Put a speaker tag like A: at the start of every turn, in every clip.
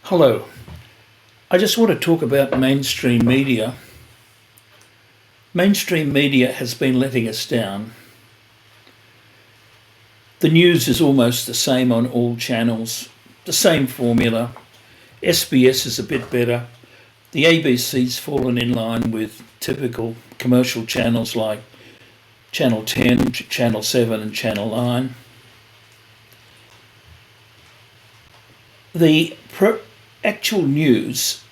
A: Hello. I just want to talk about mainstream media. Mainstream media has been letting us down. The news is almost the same on all channels, the same formula. SBS is a bit better. The ABC's fallen in line with typical commercial channels like Channel 10, Channel 7 and Channel 9. The actual news,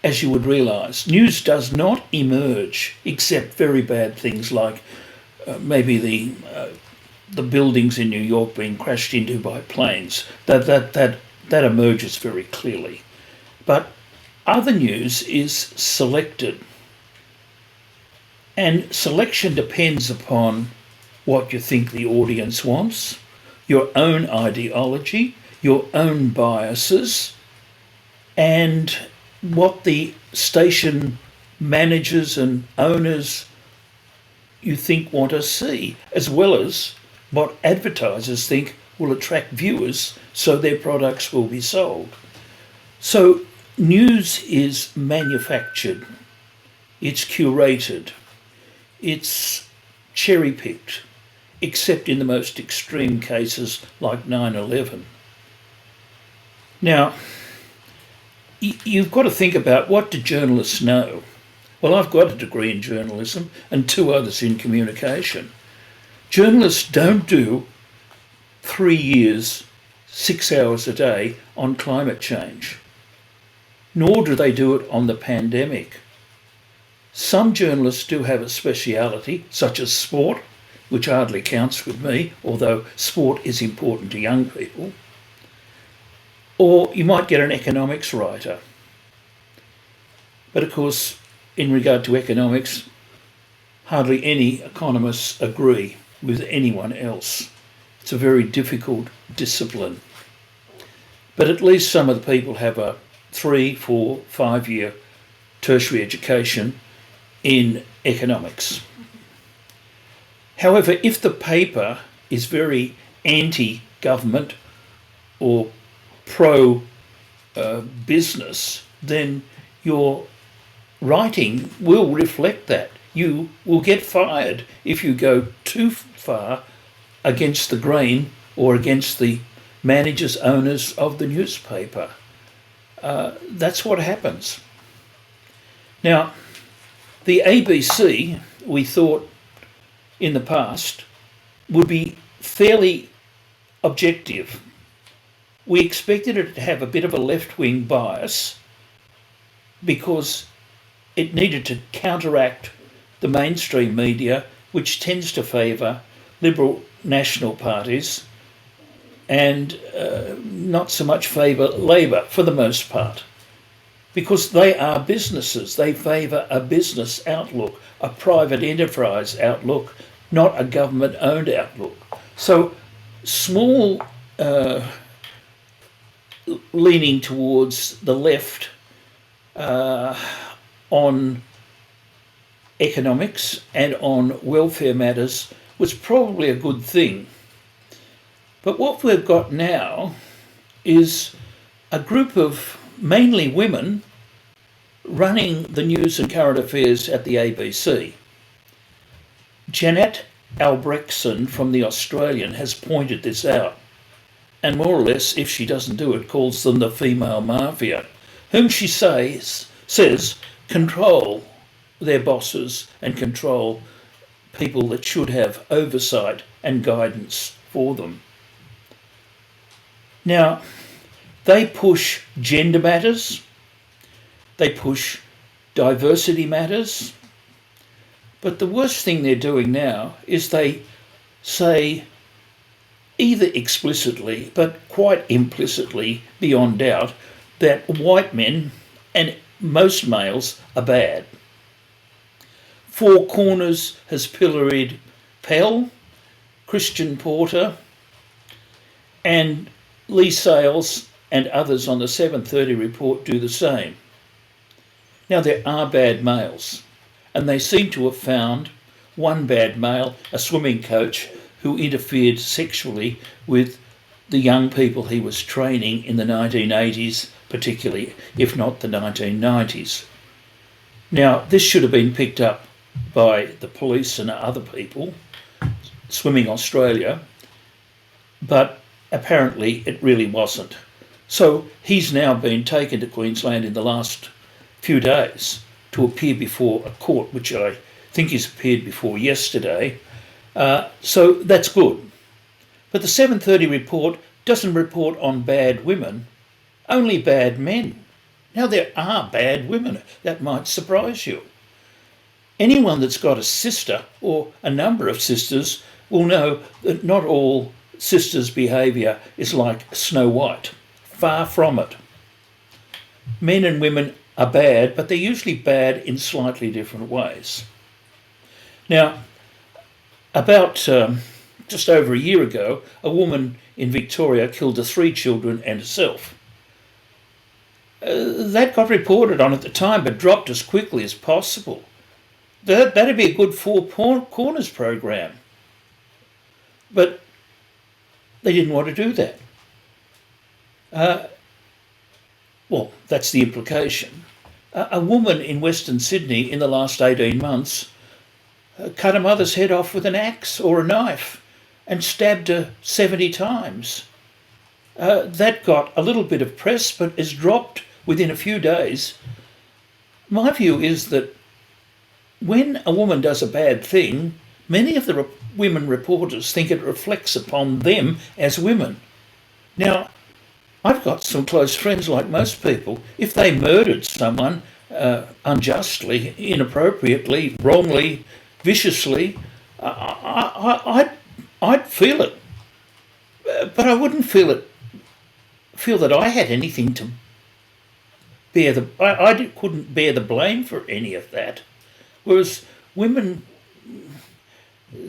A: as you would realise, news does not emerge except very bad things like maybe the buildings in New York being crashed into by planes. That emerges very clearly. But other news is selected. And selection depends upon what you think the audience wants, your own ideology, your own biases, and what the station managers and owners you think want to see, as well as what advertisers think will attract viewers so their products will be sold. So news is manufactured, it's curated, it's cherry-picked, except in the most extreme cases like 9/11. Now, you've got to think about, what do journalists know? Well, I've got a degree in journalism and 2 others in communication. Journalists don't do 3 years, 6 hours a day on climate change, nor do they do it on the pandemic. Some journalists do have a speciality, such as sport, which hardly counts with me, although sport is important to young people. Or you might get an economics writer. But of course, in regard to economics, hardly any economists agree with anyone else. It's a very difficult discipline. But at least some of the people have a 3, 4, 5-year tertiary education in economics. However, if the paper is very anti-government or pro-business, then your writing will reflect that. You will get fired if you go too far against the grain or against the managers, owners of the newspaper. That's what happens. Now, the ABC, we thought in the past, would be fairly objective. We expected it to have a bit of a left-wing bias because it needed to counteract the mainstream media, which tends to favour liberal national parties and not so much favour Labor for the most part, because they are businesses. They favour a business outlook, a private enterprise outlook, not a government-owned outlook. So small leaning towards the left on economics and on welfare matters was probably a good thing. But what we've got now is a group of mainly women running the news and current affairs at the ABC. Janet Albrechtsen from The Australian has pointed this out, and more or less, if she doesn't do it, calls them the female mafia, whom she says control their bosses and control people that should have oversight and guidance for them. Now, they push gender matters, they push diversity matters, but the worst thing they're doing now is they say, either explicitly but quite implicitly beyond doubt, that white men and most males are bad. Four Corners has pilloried Pell, Christian Porter, and Lee Sales and others on the 7:30 report do the same. Now, there are bad males, and they seem to have found one bad male, a swimming coach, who interfered sexually with the young people he was training in the 1980s particularly, if not the 1990s. Now, this should have been picked up by the police and other people, Swimming Australia, but apparently it really wasn't. So he's now been taken to Queensland in the last few days to appear before a court, which I think he's appeared before yesterday. So that's good. But the 7:30 report doesn't report on bad women, only bad men. Now, there are bad women. That might surprise you. Anyone that's got a sister or a number of sisters will know that not all sisters' behaviour is like Snow White. Far from it. Men and women are bad, but they're usually bad in slightly different ways. Now, about just over a year ago, a woman in Victoria killed her 3 children and herself. That got reported on at the time, but dropped as quickly as possible. That'd be a good Four Corners program. But they didn't want to do that. Well, that's the implication. A woman in Western Sydney in the last 18 months cut her mother's head off with an axe or a knife and stabbed her 70 times. That got a little bit of press, but is dropped within a few days. My view is that when a woman does a bad thing, many of the women reporters think it reflects upon them as women. Now, I've got some close friends like most people. If they murdered someone unjustly, inappropriately, wrongly, viciously, I'd feel it. But I wouldn't feel that I had anything to bear I couldn't bear the blame for any of that. Whereas women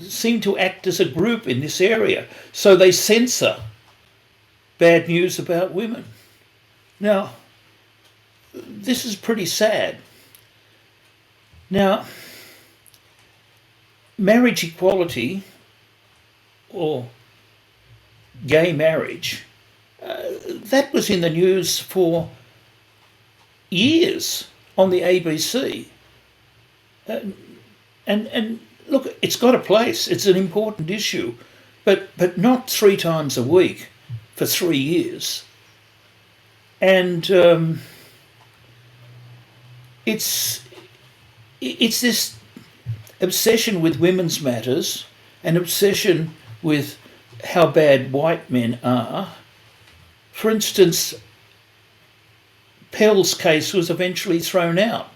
A: seem to act as a group in this area, so they censor bad news about women. Now, this is pretty sad. Now, marriage equality or gay marriage, that was in the news for years on the ABC. And look, it's got a place. It's an important issue, but not 3 times a week for 3 years. And it's this obsession with women's matters, an obsession with how bad white men are. For instance, Pell's case was eventually thrown out,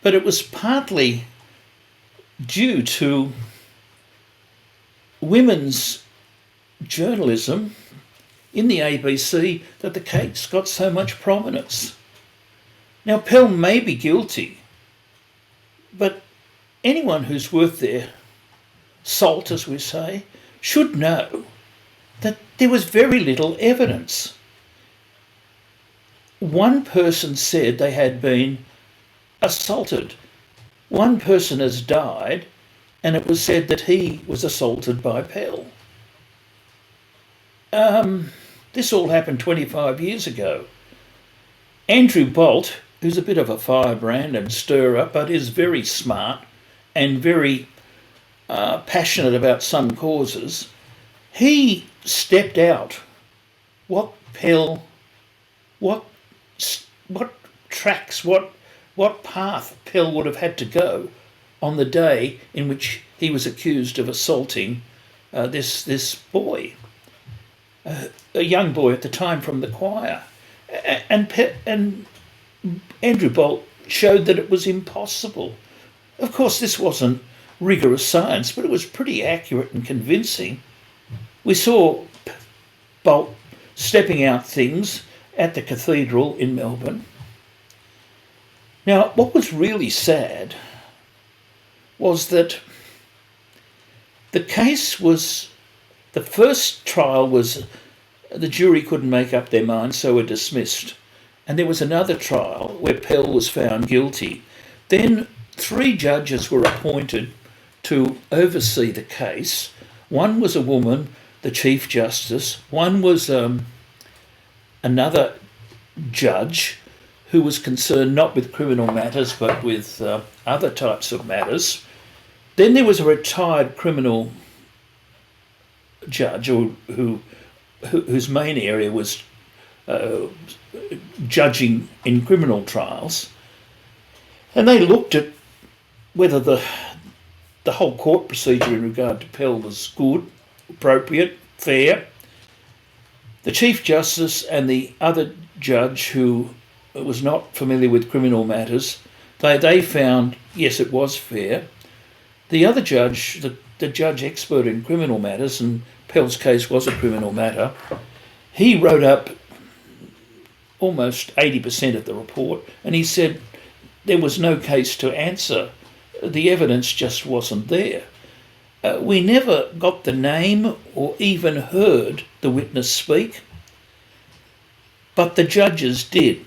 A: but it was partly due to women's journalism in the ABC that the case got so much prominence. Now, Pell may be guilty, but anyone who's worth their salt, as we say, should know that there was very little evidence. One person said they had been assaulted. One person has died, and it was said that he was assaulted by Pell. This all happened 25 years ago. Andrew Bolt, who's a bit of a firebrand and stirrer, but is very smart and very passionate about some causes, he stepped out. What path Pell would have had to go on the day in which he was accused of assaulting this boy, a young boy at the time from the choir. And Andrew Bolt showed that it was impossible. Of course, this wasn't rigorous science, but it was pretty accurate and convincing. We saw Bolt stepping out things at the cathedral in Melbourne. Now, what was really sad was that the case was, the first trial was, the jury couldn't make up their minds, so were dismissed. And there was another trial where Pell was found guilty. Then 3 judges were appointed to oversee the case. One was a woman, the Chief Justice. One was another judge who was concerned not with criminal matters but with other types of matters. Then there was a retired criminal judge whose main area was judging in criminal trials, and they looked at whether the whole court procedure in regard to Pell was good, appropriate, fair. The Chief Justice and the other judge, who was not familiar with criminal matters, they found, yes, it was fair. The other judge, the judge expert in criminal matters, and Pell's case was a criminal matter, he wrote up almost 80% of the report, and he said there was no case to answer. The evidence just wasn't there. We never got the name or even heard the witness speak, but the judges did.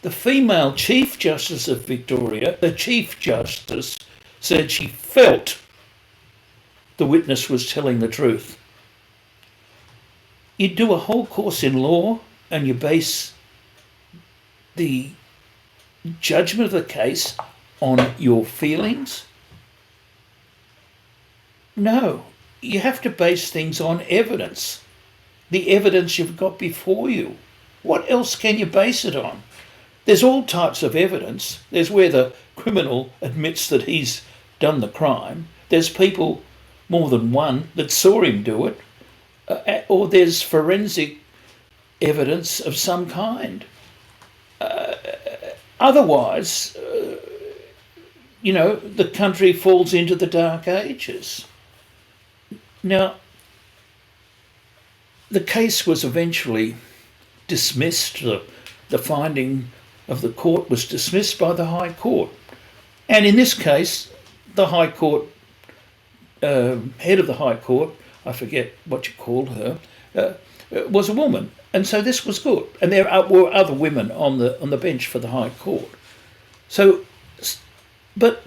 A: The female Chief Justice of Victoria, the Chief Justice, said she felt the witness was telling the truth. You do a whole course in law and you base the judgment of the case on your feelings? No, you have to base things on evidence. The evidence you've got before you. What else can you base it on? There's all types of evidence. There's where the criminal admits that he's done the crime. There's people, more than one, that saw him do it. Or there's forensic evidence of some kind. Otherwise, the country falls into the dark ages. Now, the case was eventually dismissed. The finding of the court was dismissed by the High Court. And in this case, the High Court, head of the High Court, I forget what you called her, was a woman. And so this was good. And there were other women on the bench for the High Court. So, but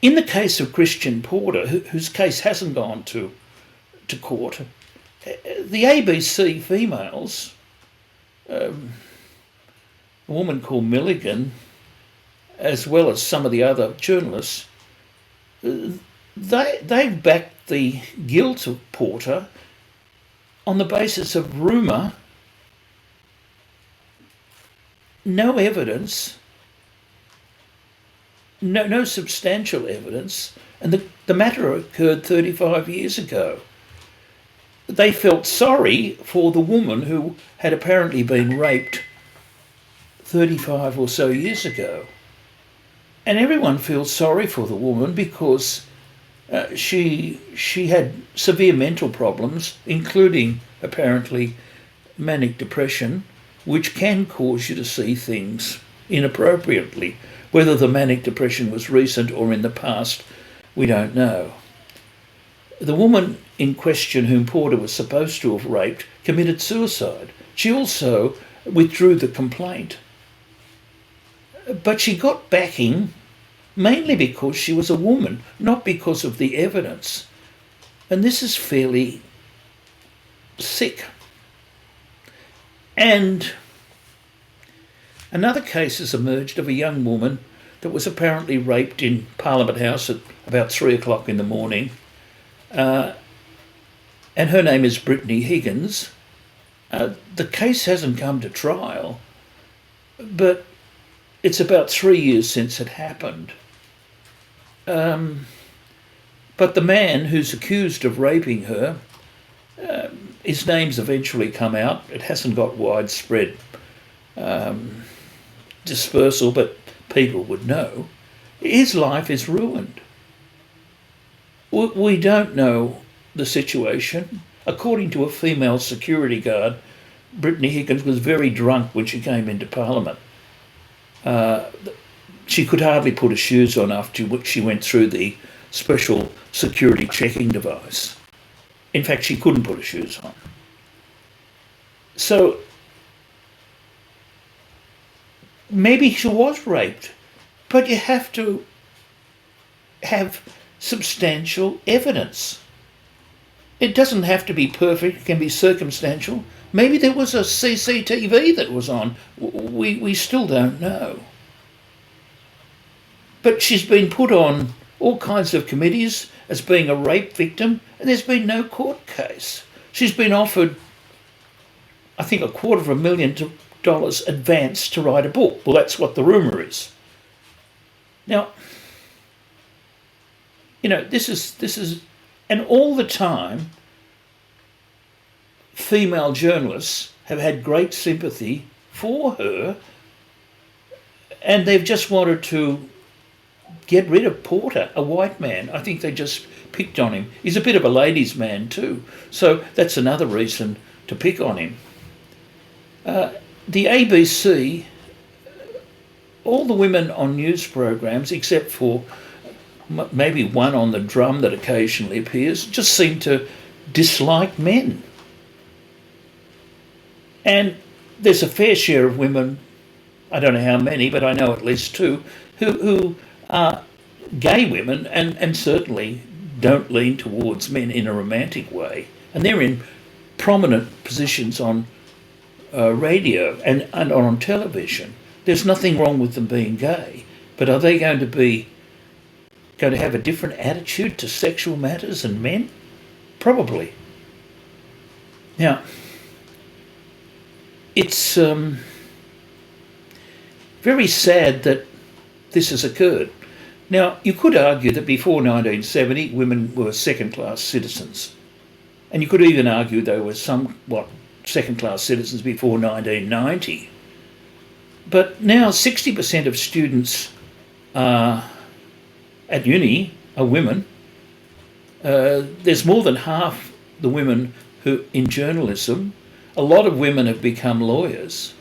A: in the case of Christian Porter, whose case hasn't gone to court, the ABC females, a woman called Milligan, as well as some of the other journalists, they backed the guilt of Porter on the basis of rumour, no evidence, no substantial evidence, and the matter occurred 35 years ago. They felt sorry for the woman who had apparently been raped 35 or so years ago. And everyone feels sorry for the woman because she had severe mental problems, including apparently manic depression, which can cause you to see things inappropriately. Whether the manic depression was recent or in the past, we don't know. The woman in question, whom Porter was supposed to have raped, committed suicide. She also withdrew the complaint. But she got backing mainly because she was a woman, not because of the evidence. And this is fairly sick. And another case has emerged of a young woman that was apparently raped in Parliament House at about 3 o'clock in the morning. And her name is Brittany Higgins. The case hasn't come to trial, but it's about 3 years since it happened. But the man who's accused of raping her, his name's eventually come out. It hasn't got widespread dispersal, but people would know. His life is ruined. We don't know the situation. According to a female security guard, Brittany Higgins was very drunk when she came into Parliament. She could hardly put her shoes on after she went through the special security checking device. In fact, she couldn't put her shoes on. So maybe she was raped, but you have to have substantial evidence. It doesn't have to be perfect, it can be circumstantial, Maybe there was a CCTV that was on. We still don't know. But she's been put on all kinds of committees as being a rape victim, and there's been no court case. She's been offered, I think, $250,000 advance to write a book. Well, that's what the rumour is. Now, this is, and all the time, female journalists have had great sympathy for her, and they've just wanted to get rid of Porter, a white man. I think they just picked on him. He's a bit of a ladies' man too, so that's another reason to pick on him. The ABC, all the women on news programs, except for maybe one on the drum that occasionally appears, just seem to dislike men. And there's a fair share of women, I don't know how many, but I know at least two, who are gay women and certainly don't lean towards men in a romantic way. And they're in prominent positions on radio and on television. There's nothing wrong with them being gay, but are they going to have a different attitude to sexual matters and men? Probably. Now, it's very sad that this has occurred. Now, you could argue that before 1970, women were second-class citizens. And you could even argue they were somewhat second-class citizens before 1990. But now 60% of students at uni are women. There's more than half the women who in journalism. A lot of women have become lawyers.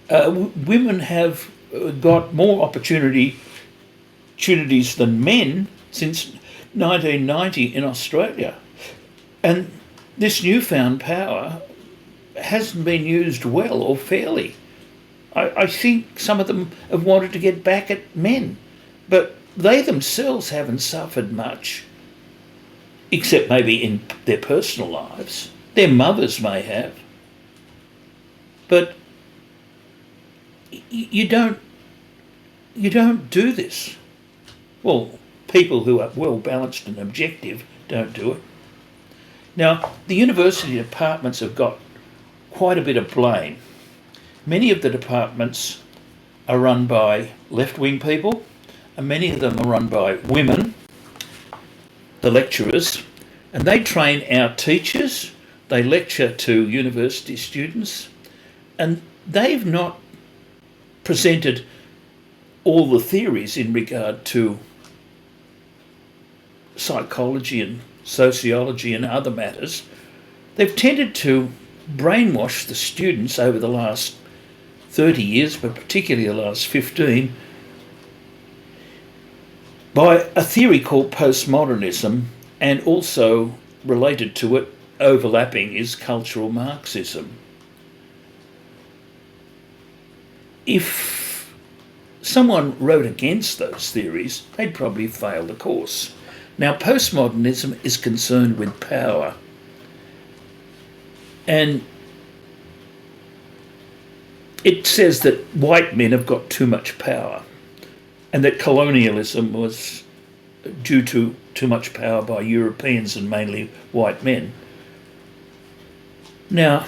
A: Women have got more opportunities than men since 1990 in Australia. And this newfound power hasn't been used well or fairly. I think some of them have wanted to get back at men, but they themselves haven't suffered much, except maybe in their personal lives. Their mothers may have. But you don't do this. Well, people who are well balanced and objective don't do it. Now, the university departments have got quite a bit of blame. Many of the departments are run by left-wing people, and many of them are run by women, the lecturers, and they train our teachers, they lecture to university students, and they've not presented all the theories in regard to psychology and sociology and other matters. They've tended to brainwash the students over the last 30 years, but particularly the last 15, by a theory called postmodernism, and also related to it, overlapping, is cultural Marxism. If someone wrote against those theories, they'd probably fail the course. Now, postmodernism is concerned with power. And it says that white men have got too much power, and that colonialism was due to too much power by Europeans and mainly white men. Now,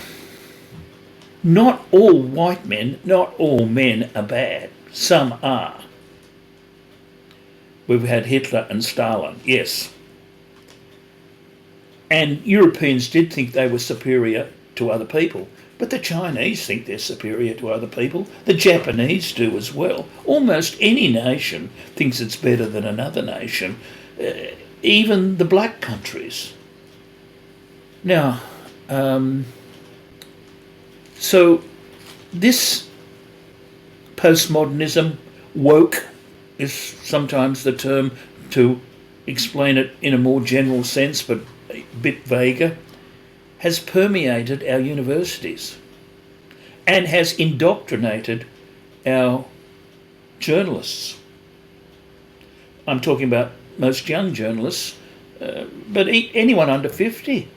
A: not all white men, not all men are bad. Some are. We've had Hitler and Stalin, yes. And Europeans did think they were superior to other people, but the Chinese think they're superior to other people. The Japanese do as well. Almost any nation thinks it's better than another nation, even the black countries. Now, so this postmodernism, woke, is sometimes the term to explain it in a more general sense, but a bit vaguer, has permeated our universities and has indoctrinated our journalists. I'm talking about most young journalists, but anyone under 50.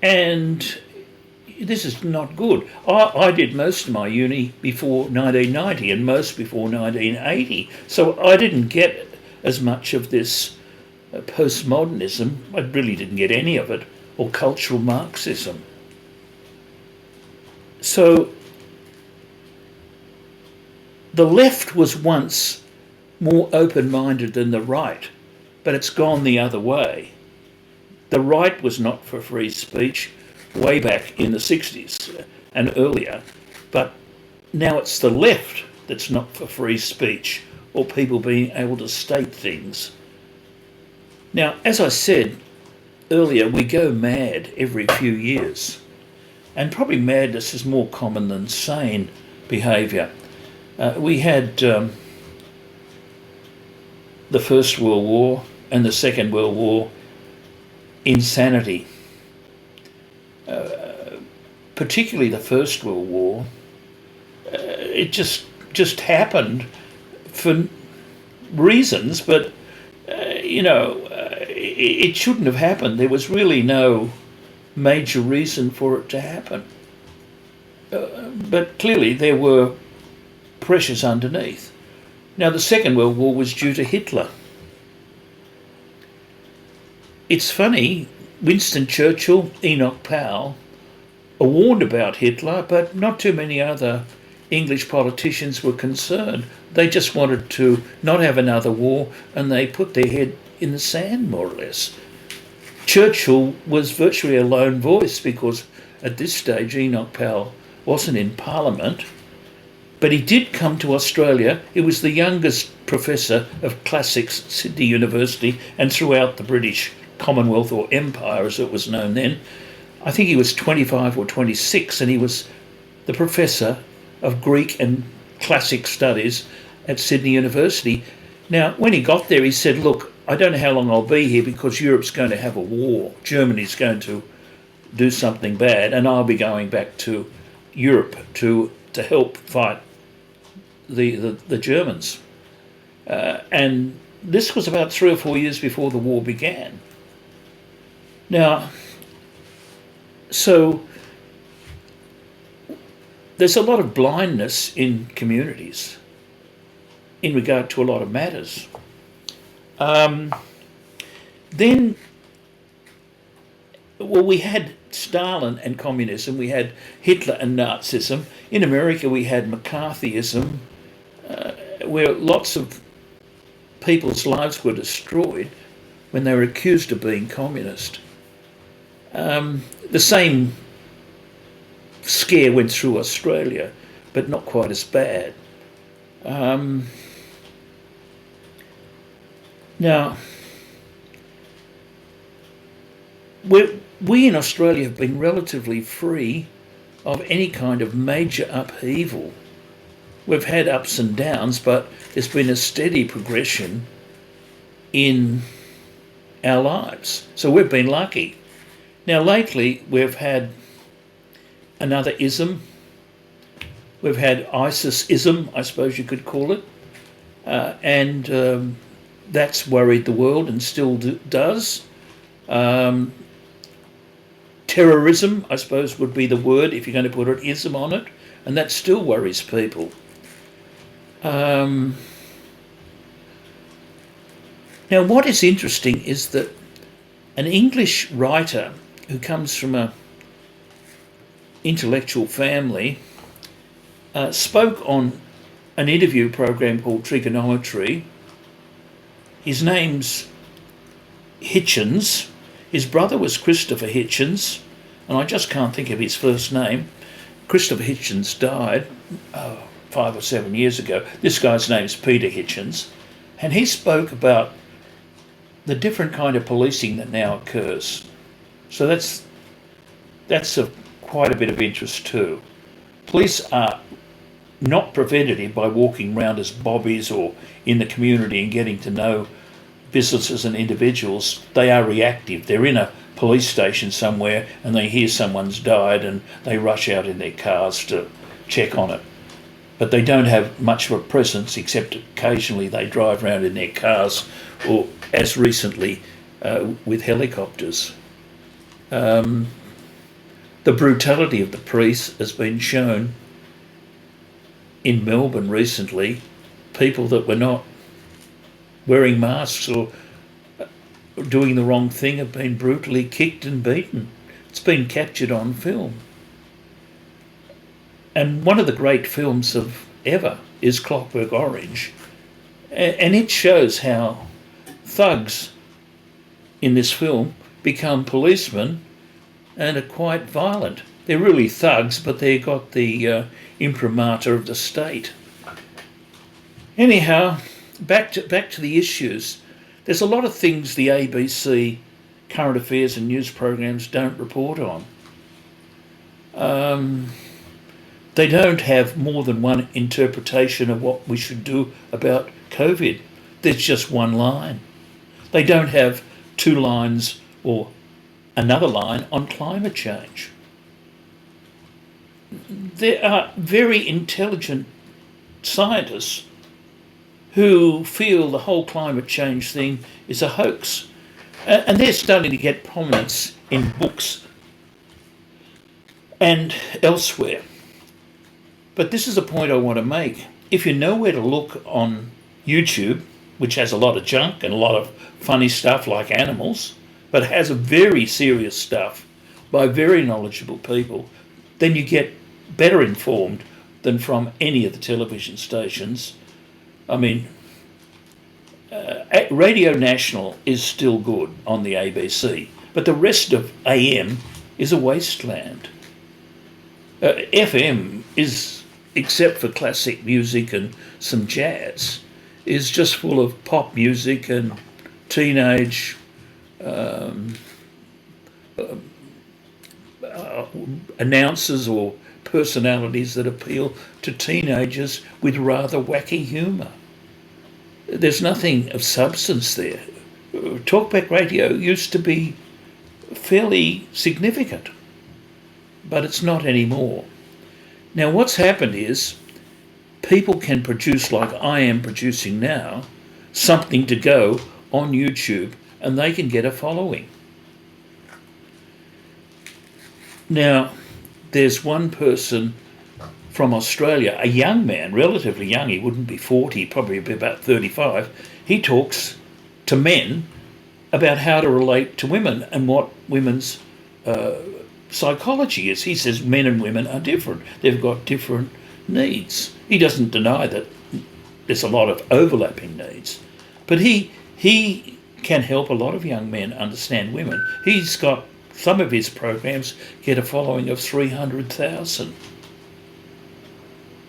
A: And this is not good. I did most of my uni before 1990 and most before 1980, so I didn't get as much of this postmodernism. I really didn't get any of it, or cultural Marxism. So the left was once more open-minded than the right, but it's gone the other way. The right was not for free speech way back in the 60s and earlier, but now it's the left that's not for free speech or people being able to state things. Now, as I said earlier, we go mad every few years, and probably madness is more common than sane behaviour. We had the First World War and the Second World War insanity. Particularly the First World War, it just happened for reasons, but it shouldn't have happened. There was really no major reason for it to happen. But clearly there were pressures underneath. Now, the Second World War was due to Hitler. It's funny, Winston Churchill, Enoch Powell warned about Hitler, but not too many other English politicians were concerned. They just wanted to not have another war, and they put their head in the sand, more or less. Churchill was virtually a lone voice because at this stage Enoch Powell wasn't in Parliament, but he did come to Australia. He was the youngest professor of classics at Sydney University and throughout the British Commonwealth, or Empire as it was known then. I think he was 25 or 26, and he was the professor of Greek and classic studies at Sydney University. Now, when he got there, he said, look, I don't know how long I'll be here because Europe's going to have a war. Germany's going to do something bad, and I'll be going back to Europe to help fight the Germans. And this was about 3 or 4 years before the war began. Now, so there's a lot of blindness in communities in regard to a lot of matters. Then, well, we had Stalin and communism, we had Hitler and Nazism. In America, we had McCarthyism, where lots of people's lives were destroyed when they were accused of being communist. The same scare went through Australia, but not quite as bad. Now, we in Australia have been relatively free of any kind of major upheaval. We've had ups and downs, but there's been a steady progression in our lives. So we've been lucky. Now, lately, we've had another ism. We've had ISIS-ism, I suppose you could call it. And that's worried the world and still does. Terrorism, I suppose, would be the word if you're going to put an ism on it. And that still worries people. Now, what is interesting is that an English writer who comes from an intellectual family spoke on an interview program called Trigonometry. His name's Hitchens. His brother was Christopher Hitchens, and I just can't think of his first name. Christopher Hitchens died 5 or 7 years ago. This guy's name's Peter Hitchens, and he spoke about the different kind of policing that now occurs. So that's of quite a bit of interest too. Police are not preventative by walking around as bobbies or in the community and getting to know businesses and individuals. They are reactive. They're in a police station somewhere and they hear someone's died and they rush out in their cars to check on it. But they don't have much of a presence, except occasionally they drive around in their cars, or as recently with helicopters. The brutality of the police has been shown in Melbourne recently. People that were not wearing masks or doing the wrong thing have been brutally kicked and beaten. It's been captured on film. And one of the great films of ever is Clockwork Orange. And it shows how thugs in this film become policemen and are quite violent. They're really thugs, but they've got the imprimatur of the state. Anyhow, back to the issues. There's a lot of things the ABC current affairs and news programs don't report on. They don't have more than one interpretation of what we should do about COVID. There's just one line. They don't have two lines or another line on climate change. There are very intelligent scientists who feel the whole climate change thing is a hoax. And they're starting to get prominence in books and elsewhere. But this is a point I want to make. If you know where to look on YouTube, which has a lot of junk and a lot of funny stuff like animals, but has very serious stuff by very knowledgeable people, then you get better informed than from any of the television stations. I mean, Radio National is still good on the ABC, but the rest of AM is a wasteland. FM is, except for classic music and some jazz, is just full of pop music and teenage announcers or personalities that appeal to teenagers with rather wacky humour. There's nothing of substance there. Talkback radio used to be fairly significant, but it's not anymore. Now what's happened is people can produce, like I am producing now, something to go on YouTube, and they can get a following. Now, there's one person from Australia, a young man, relatively young, he wouldn't be 40, probably be about 35. He talks to men about how to relate to women and what women's psychology is. He says men and women are different. They've got different needs. He doesn't deny that there's a lot of overlapping needs. But he can help a lot of young men understand women. He's got, some of his programs get a following of 300,000.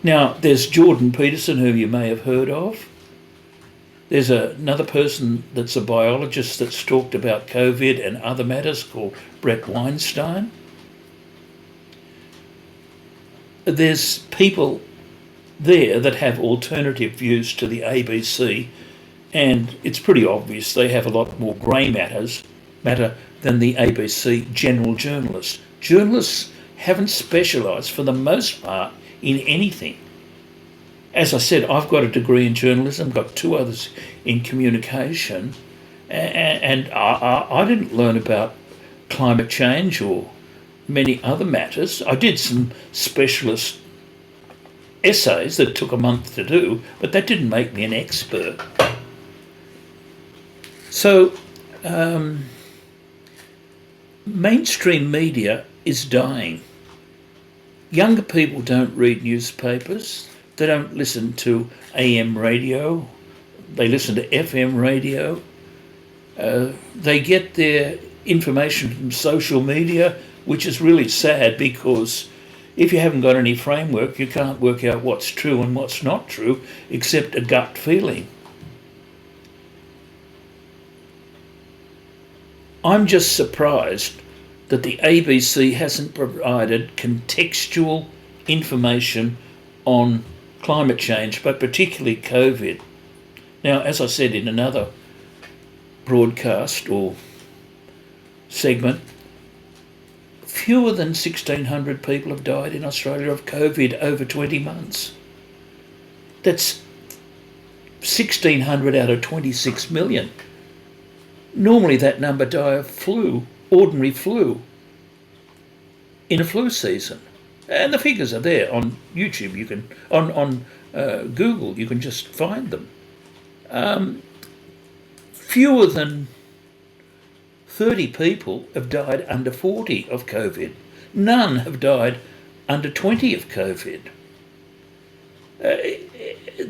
A: Now, there's Jordan Peterson, who you may have heard of. There's another person that's a biologist that's talked about COVID and other matters called Brett Weinstein. There's people there that have alternative views to the ABC, and it's pretty obvious they have a lot more grey matter than the ABC general journalists. Journalists haven't specialised for the most part in anything. As I said, I've got a degree in journalism, got two others in communication, and I didn't learn about climate change or many other matters. I did some specialist essays that took a month to do, but that didn't make me an expert. So, mainstream media is dying. Younger people don't read newspapers. They don't listen to AM radio. They listen to FM radio. They get their information from social media, which is really sad because if you haven't got any framework, you can't work out what's true and what's not true except a gut feeling. I'm just surprised that the ABC hasn't provided contextual information on climate change, but particularly COVID. Now, as I said in another broadcast or segment, fewer than 1,600 people have died in Australia of COVID over 20 months. That's 1,600 out of 26 million. Normally that number die of flu, ordinary flu. in a flu season. And the figures are there on YouTube. You can on Google. You can just find them. Fewer than 30 people have died under 40 of COVID. None have died under 20 of COVID.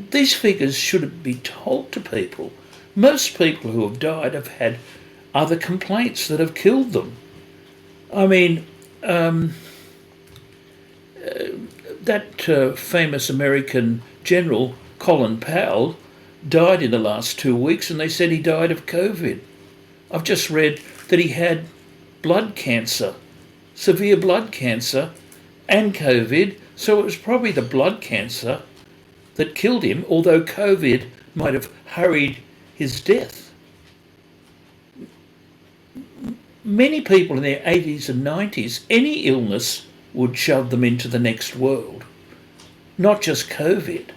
A: These figures shouldn't be told to people. Most people who have died have had other complaints that have killed them. I mean, that famous American general, Colin Powell, died in the last 2 weeks, and they said he died of COVID. I've just read that he had blood cancer, severe blood cancer, and COVID, so it was probably the blood cancer that killed him, although COVID might have hurried his death. Many people in their 80s and 90s, any illness would shove them into the next world, not just COVID.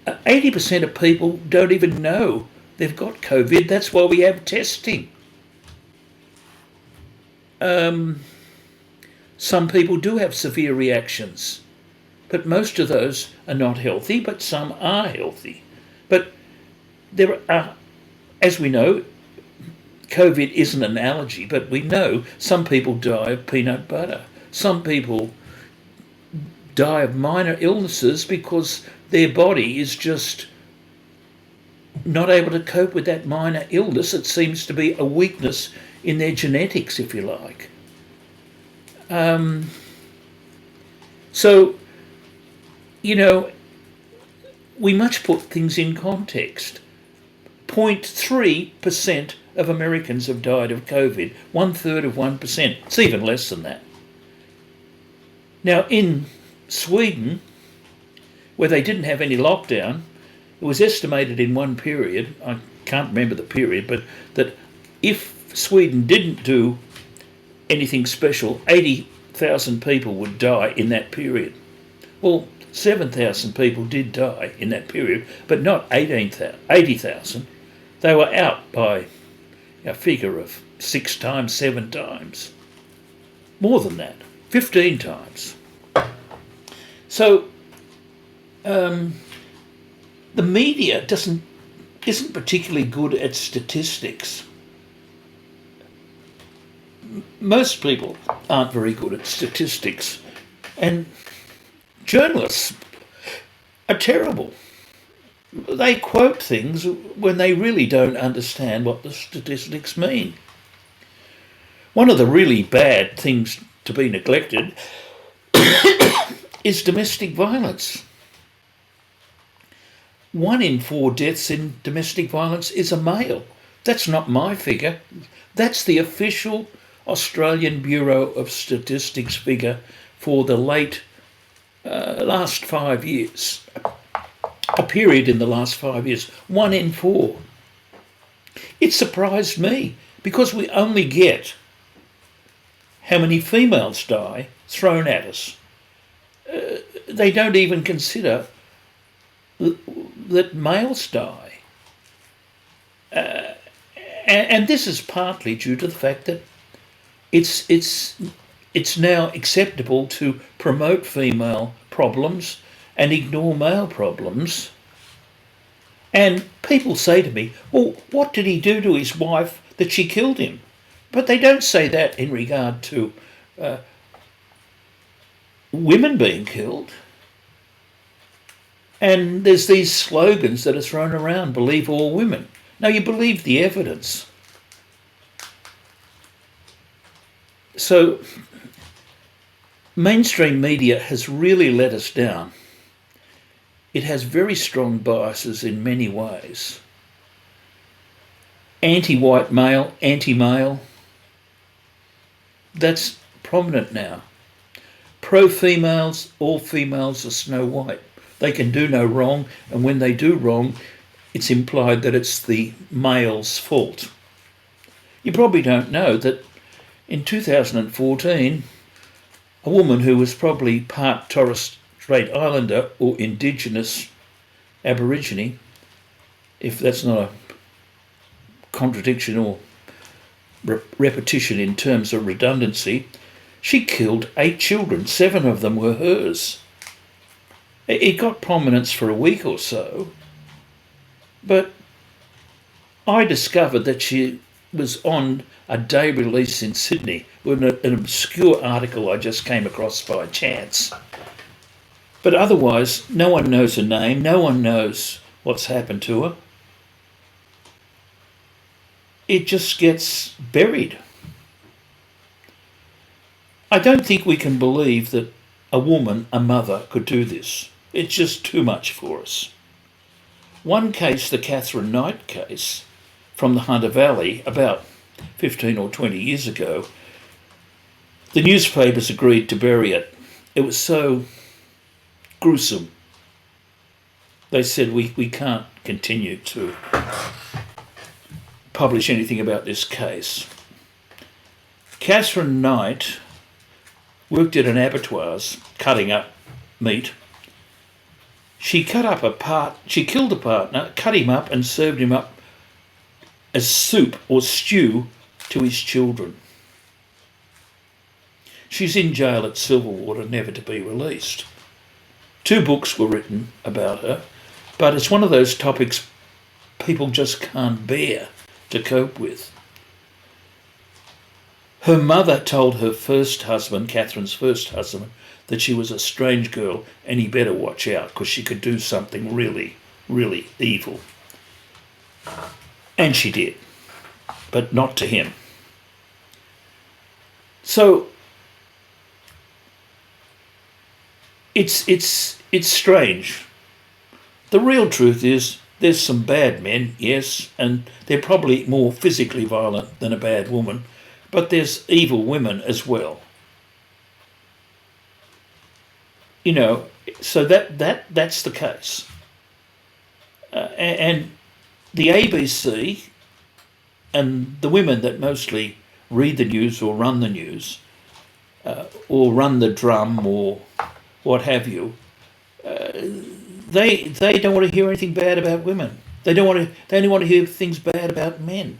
A: 80% of people don't even know they've got COVID. That's why we have testing. Some people do have severe reactions, but most of those are not healthy, but some are healthy. But there are, as we know, COVID isn't an allergy, but we know some people die of peanut butter. Some people die of minor illnesses because their body is just not able to cope with that minor illness. It seems to be a weakness in their genetics, if you like. So, you know, we must put things in context. 0.3% of Americans have died of COVID, 1/3 of 1%. It's even less than that. Now, in Sweden, where they didn't have any lockdown, it was estimated in one period, I can't remember the period, but that if Sweden didn't do anything special, 80,000 people would die in that period. Well, 7,000 people did die in that period, but not 80,000. They were out by a figure of 6 times, 7 times. More than that, 15 times. So, the media isn't particularly good at statistics. Most people aren't very good at statistics, and journalists are terrible. They quote things when they really don't understand what the statistics mean. One of the really bad things to be neglected is domestic violence. 1 in 4 deaths in domestic violence is a male. That's not my figure. That's the official Australian Bureau of Statistics figure for the last 5 years. A period in the last 5 years. 1 in 4. It surprised me because we only get how many females die thrown at us. They don't even consider that males die. And this is partly due to the fact that it's now acceptable to promote female problems and ignore male problems. And people say to me, well, what did he do to his wife that she killed him? But they don't say that in regard to women being killed. And there's these slogans that are thrown around, believe all women. Now, you believe the evidence. So, mainstream media has really let us down. It has very strong biases in many ways. Anti-white male, anti-male. That's prominent now. Pro-females, all females are Snow White. They can do no wrong, and when they do wrong, it's implied that it's the male's fault. You probably don't know that in 2014, a woman who was probably part Torres Strait Islander or Indigenous Aborigine, if that's not a contradiction or repetition in terms of redundancy, She killed 8 children. 7 of them were hers. It got prominence for a week or so, but I discovered that she was on a day release in Sydney with an obscure article I just came across by chance. But otherwise, no one knows her name, no one knows what's happened to her. It just gets buried. I don't think we can believe that a woman, a mother, could do this. It's just too much for us. One case, the Catherine Knight case from the Hunter Valley, about 15 or 20 years ago, the newspapers agreed to bury it. It was so gruesome. They said we can't continue to publish anything about this case. Catherine Knight worked at an abattoirs cutting up meat. She killed a partner, cut him up and served him up as soup or stew to his children. She's in jail at Silverwater, never to be released. 2 books were written about her, but it's one of those topics people just can't bear to cope with. Her mother told her first husband, Catherine's first husband, that she was a strange girl and he better watch out because she could do something really, really evil. And she did, but not to him. So it's strange. The real truth is there's some bad men, yes, and they're probably more physically violent than a bad woman, but there's evil women as well. You know, so that's the case. And the ABC and the women that mostly read the news or run the news or run the drum or what have you, they don't want to hear anything bad about women. They only want to hear things bad about men.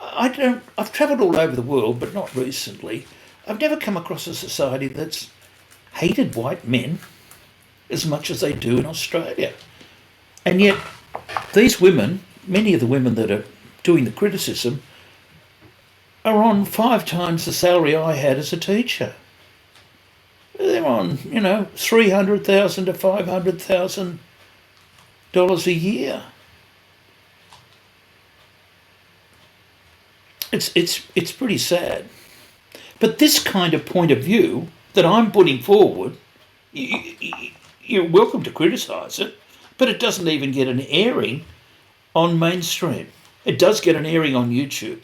A: I've travelled all over the world, but not recently. I've never come across a society that's hated white men as much as they do in Australia. And yet these women, many of the women that are doing the criticism, are on 5 times the salary I had as a teacher. They're on, $300,000 to $500,000 a year. It's pretty sad. But this kind of point of view that I'm putting forward, you're welcome to criticise it, but it doesn't even get an airing on mainstream. It does get an airing on YouTube.